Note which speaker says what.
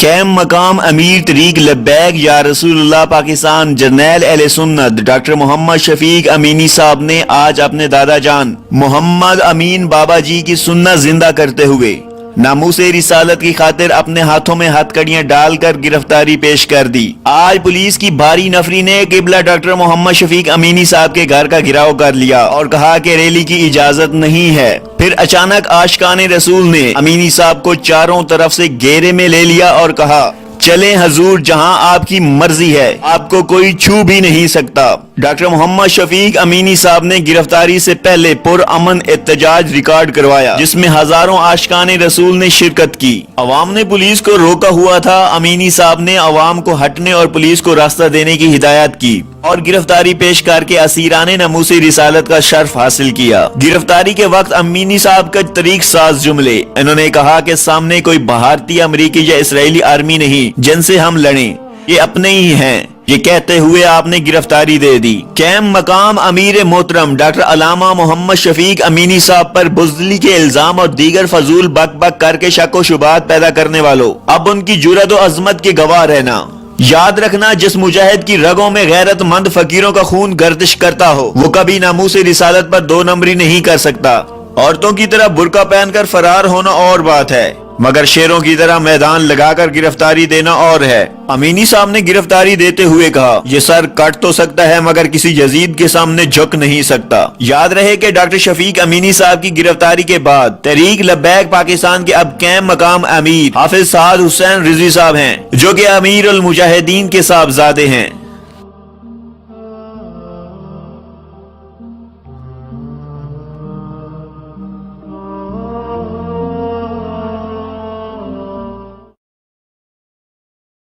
Speaker 1: قائم مقام امیر طریق لبیک یا رسول اللہ پاکستان جرنیل اہل سنت ڈاکٹر محمد شفیق امینی صاحب نے آج اپنے دادا جان محمد امین بابا جی کی سنت زندہ کرتے ہوئے ناموس رسالت کی خاطر اپنے ہاتھوں میں ہتھ کڑیاں ڈال کر گرفتاری پیش کر دی۔ آج پولیس کی بھاری نفری نے قبلہ ڈاکٹر محمد شفیق امینی صاحب کے گھر کا گھیراؤ کر لیا اور کہا کہ ریلی کی اجازت نہیں ہے۔ پھر اچانک عاشقان رسول نے امینی صاحب کو چاروں طرف سے گھیرے میں لے لیا اور کہا چلیں حضور جہاں آپ کی مرضی ہے، آپ کو کوئی چھو بھی نہیں سکتا۔ ڈاکٹر محمد شفیق امینی صاحب نے گرفتاری سے پہلے پرامن احتجاج ریکارڈ کروایا جس میں ہزاروں عاشقان رسول نے شرکت کی۔ عوام نے پولیس کو روکا ہوا تھا۔ امینی صاحب نے عوام کو ہٹنے اور پولیس کو راستہ دینے کی ہدایت کی اور گرفتاری پیش کر کے اسیران ناموس رسالت کا شرف حاصل کیا۔ گرفتاری کے وقت امینی صاحب کا طریق ساز جملے، انہوں نے کہا کہ سامنے کوئی بھارتی، امریکی یا اسرائیلی آرمی نہیں جن سے ہم لڑیں، یہ اپنے ہی ہیں۔ یہ کہتے ہوئے آپ نے گرفتاری دے دی۔ قائم مقام امیر محترم ڈاکٹر علامہ محمد شفیق امینی صاحب پر بزدلی کے الزام اور دیگر فضول بک بک کر کے شک و شبہات پیدا کرنے والوں، اب ان کی جرأت و عظمت کے گواہ رہنا۔ یاد رکھنا، جس مجاہد کی رگوں میں غیرت مند فقیروں کا خون گردش کرتا ہو وہ کبھی ناموس رسالت پر دو نمبری نہیں کر سکتا۔ عورتوں کی طرح برقع پہن کر فرار ہونا اور بات ہے، مگر شیروں کی طرح میدان لگا کر گرفتاری دینا اور ہے۔ امینی صاحب نے گرفتاری دیتے ہوئے کہا یہ سر کٹ تو سکتا ہے مگر کسی یزید کے سامنے جھک نہیں سکتا۔ یاد رہے کہ ڈاکٹر شفیق امینی صاحب کی گرفتاری کے بعد تحریک لبیک پاکستان کے اب قائم مقام امیر حافظ سعد حسین رضوی صاحب ہیں جو کہ امیر المجاہدین کے صاحبزادے ہیں۔